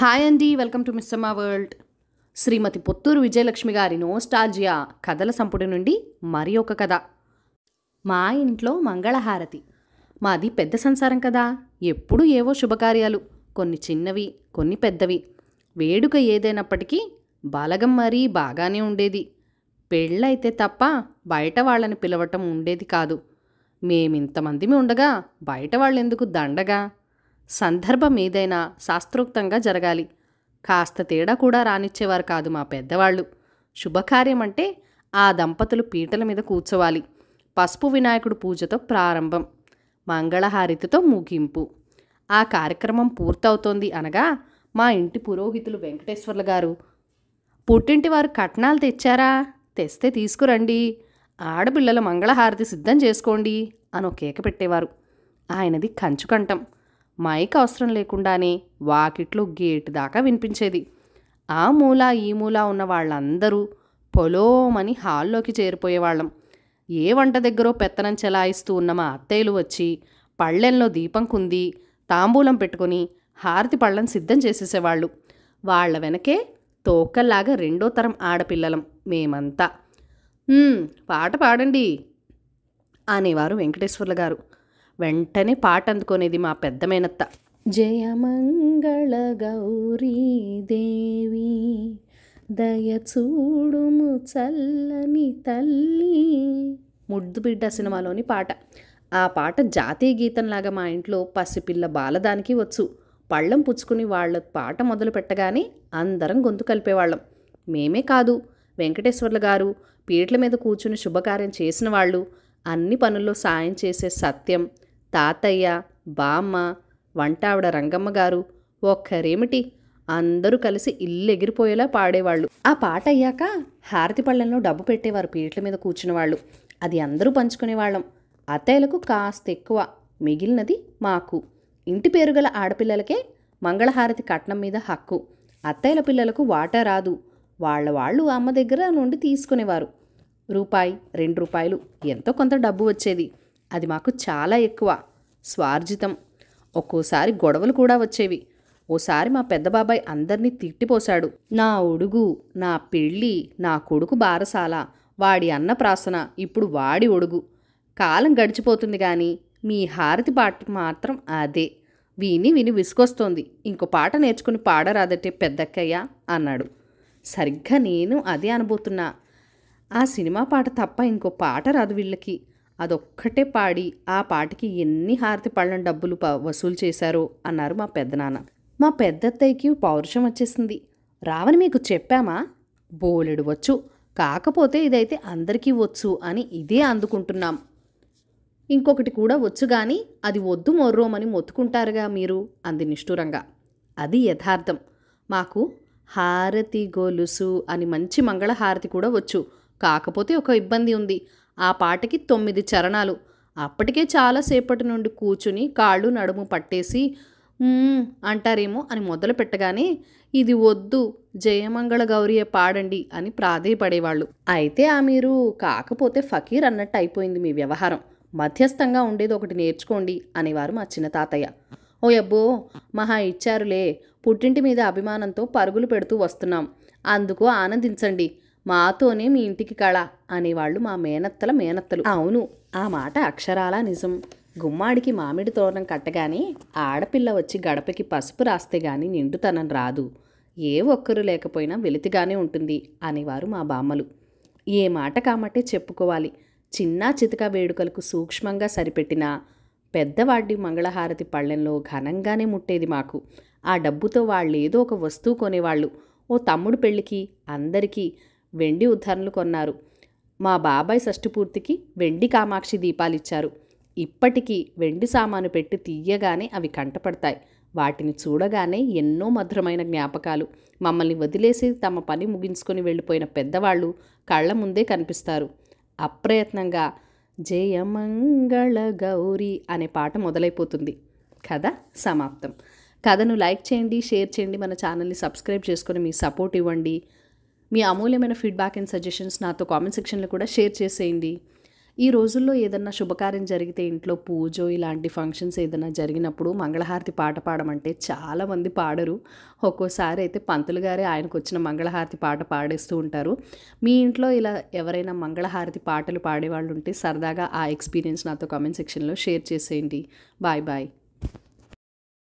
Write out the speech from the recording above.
Hi అండి, welcome to Missamma world. శ్రీమతి పొత్తూరు విజయలక్ష్మి గారి nostalgia కథల సంపుటి నుండి మరి ఒక కథ. మా ఇంట్లో మంగళహారతి. మాది పెద్ద సంసారం కదా, ఎప్పుడూ ఏవో శుభకార్యాలు, కొన్ని చిన్నవి కొన్ని పెద్దవి. వేడుక ఏదైనప్పటికీ బలగం మరీ బాగానే ఉండేది. పెళ్ళైతే తప్ప బయట వాళ్ళని పిలవటం ఉండేది కాదు. మేమింతమందిమి ఉండగా బయట వాళ్ళెందుకు దండగా. సందర్భం ఏదైనా శాస్త్రోక్తంగా జరగాలి. కాస్త తేడా కూడా రానిచ్చేవారు కాదు మా పెద్దవాళ్ళు. శుభకార్యం అంటే ఆ దంపతులు పీటల మీద కూర్చోవాలి. పసుపు వినాయకుడు పూజతో ప్రారంభం, మంగళహారతితో ముగింపు. ఆ కార్యక్రమం పూర్తవుతోంది అనగా మా ఇంటి పురోహితులు వెంకటేశ్వర్ల గారు, పుట్టింటి వారు కట్నాలు తెచ్చారా, తెస్తే తీసుకురండి, ఆడపిల్లల మంగళహారతి సిద్ధం చేసుకోండి అని కేక పెట్టేవారు. ఆయనది కంచుకంఠం. మైక్ అవసరం లేకుండానే వాకిట్లో గేటు దాకా వినిపించేది. ఆ మూల ఈ మూల ఉన్న వాళ్ళందరూ పొలోమని హాల్లోకి చేరిపోయేవాళ్ళం. ఏ వంట దగ్గరో పెత్తనం చెలాయిస్తూ ఉన్న మా అత్తయ్యలు వచ్చి పళ్ళెంలో దీపం కుంది తాంబూలం పెట్టుకుని హారతి పళ్ళం సిద్ధం చేసేసేవాళ్ళు. వాళ్ల వెనకే తోకల్లాగా రెండో తరం ఆడపిల్లలం మేమంతా. పాట పాడండి అనేవారు వెంకటేశ్వర్ల గారు. వెంటనే పాట అందుకునేది మా పెద్ద మేనత్త. జయమంగళ గౌరీదేవి దయచూడుము చల్లని తల్లి, ముద్దు బిడ్డ సినిమాలోని పాట. ఆ పాట జాతీయ గీతంలాగా మా ఇంట్లో పసిపిల్ల బాలదానికి వచ్చు. పళ్ళం పుచ్చుకుని వాళ్ళ పాట మొదలు పెట్టగానే అందరం గొంతు కలిపేవాళ్ళం. మేమే కాదు, వెంకటేశ్వర్ల గారు, పీటల మీద కూర్చుని శుభకార్యం చేసిన వాళ్ళు, అన్ని పనుల్లో సాయం చేసే సత్యం, తాతయ్య, బామ్మ, వంటావిడ రంగమ్మ గారు, ఒక్కరేమిటి అందరూ కలిసి ఇల్లు ఎగిరిపోయేలా పాడేవాళ్ళు. ఆ పాట అయ్యాక హారతి పళ్ళెంలో డబ్బు పెట్టేవారు పీటల మీద కూర్చున్న వాళ్ళు. అది అందరూ పంచుకునేవాళ్ళం. అత్తయ్యలకు కాస్త ఎక్కువ, మిగిలినది మాకు. ఇంటి పేరు గల ఆడపిల్లలకే మంగళహారతి కట్నం మీద హక్కు. అత్తయ్యల పిల్లలకు వాటా రాదు. వాళ్ళు అమ్మ దగ్గర నుండి తీసుకునేవారు. రూపాయి, ₹2 ఎంతో కొంత డబ్బు వచ్చేది. అది మాకు చాలా ఎక్కువ, స్వార్జితం. ఒక్కోసారి గొడవలు కూడా వచ్చేవి. ఓసారి మా పెద్ద బాబాయ్ అందరినీ తిట్టిపోశాడు. నా ఒడుగు, నా పెళ్ళి, నా కొడుకు బారసాల, వాడి అన్నప్రాసన, ఇప్పుడు వాడి ఒడుగు. కాలం గడిచిపోతుంది కానీ మీ హారతి పాట మాత్రం అదే. విని విసుకొస్తోంది. ఇంకో పాట నేర్చుకుని పాడరాదటే పెద్దక్కయ్య అన్నాడు. సరిగ్గా నేను అదే అనబోతున్నా. ఆ సినిమా పాట తప్ప ఇంకో పాట రాదు వీళ్ళకి. అదొక్కటే పాడి ఆ పాటికి ఎన్ని హారతి పళ్ళం డబ్బులు వసూలు చేశారో అన్నారు మా పెద్దనాన్న. మా పెద్దత్తయ్యకి పౌరుషం వచ్చేసింది. రావని మీకు చెప్పామా, బోలెడు వచ్చు, కాకపోతే ఇదైతే అందరికీ వచ్చు అని ఇదే అందుకుంటున్నాం. ఇంకొకటి కూడా వచ్చు కానీ అది వద్దు మొర్రోమని మొత్తుకుంటారుగా మీరు అంది నిష్ఠూరంగా. అది యథార్థం. మాకు హారతి గొలుసు అని మంచి మంగళహారతి కూడా వచ్చు. కాకపోతే ఒక ఇబ్బంది ఉంది. ఆ పాటకి 9 చరణాలు. అప్పటికే చాలాసేపటి నుండి కూర్చుని కాళ్ళు నడుము పట్టేసి అంటారేమో అని మొదలు పెట్టగానే ఇది వద్దు, జయమంగళ గౌరీయే పాడండి అని ప్రాధేయపడేవాళ్ళు. అయితే మీరు కాకపోతే ఫకీర్ అన్నట్టు అయిపోయింది మీ వ్యవహారం. మధ్యస్థంగా ఉండేది ఒకటి నేర్చుకోండి అనేవారు మా చిన్న తాతయ్య. ఓ అబ్బో, మహా ఇచ్చారులే, పుట్టింటి మీద అభిమానంతో పరుగులు పెడుతూ వస్తున్నాం, అందుకు ఆనందించండి, మాతోనే మీ ఇంటికి కళ అనేవాళ్ళు మా మేనత్తల మేనత్తలు. అవును, ఆ మాట అక్షరాలా నిజం. గుమ్మాడికి మామిడి తోరణం కట్టగానే ఆడపిల్ల వచ్చి గడపకి పసుపు రాస్తే గాని నిండుతనం రాదు, ఏ ఒక్కరు లేకపోయినా వెలితిగానే ఉంటుంది అనేవారు మా బామ్మలు. ఏ మాట కామటే చెప్పుకోవాలి. చిన్న చితక వేడుకలకు సూక్ష్మంగా సరిపెట్టిన పెద్దవాడి మంగళహారతి పళ్ళెంలో ఘనంగానే ముట్టేది మాకు. ఆ డబ్బుతో వాళ్ళేదో ఒక వస్తువు కొనేవాళ్ళు. ఓ తమ్ముడు పెళ్ళికి అందరికీ వెండి ఉద్ధరణలు కొన్నారు. మా బాబాయ్ షష్ఠిపూర్తికి వెండి కామాక్షి దీపాలిచ్చారు. ఇప్పటికీ వెండి సామాను పెట్టి తీయగానే అవి కంటపడతాయి. వాటిని చూడగానే ఎన్నో మధురమైన జ్ఞాపకాలు. మమ్మల్ని వదిలేసి తమ పని ముగించుకొని వెళ్ళిపోయిన పెద్దవాళ్ళు కళ్ళ ముందే కనిపిస్తారు. అప్రయత్నంగా జయమంగళ గౌరీ అనే పాట మొదలైపోతుంది. కథ సమాప్తం. కథను లైక్ చేయండి, షేర్ చేయండి, మన ఛానల్ని సబ్స్క్రైబ్ చేసుకొని మీ సపోర్ట్ ఇవ్వండి. మీ అమూల్యమైన ఫీడ్బ్యాక్ అండ్ సజెషన్స్ నాతో కామెంట్ సెక్షన్లో కూడా షేర్ చేసేయండి. ఈ రోజుల్లో ఏదన్నా శుభకార్యం జరిగితే ఇంట్లో పూజో ఇలాంటి ఫంక్షన్స్ ఏదైనా జరిగినప్పుడు మంగళహారతి పాట పాడమంటే చాలామంది పాడరు. ఒక్కోసారి అయితే పంతులు గారే ఆయనకొచ్చిన మంగళహారతి పాట పాడేస్తూ ఉంటారు. మీ ఇంట్లో ఇలా ఎవరైనా మంగళహారతి పాటలు పాడేవాళ్ళు ఉంటే సరదాగా ఆ ఎక్స్‌పీరియన్స్ నాతో కామెంట్ సెక్షన్‌లో షేర్ చేసేయండి. Bye bye.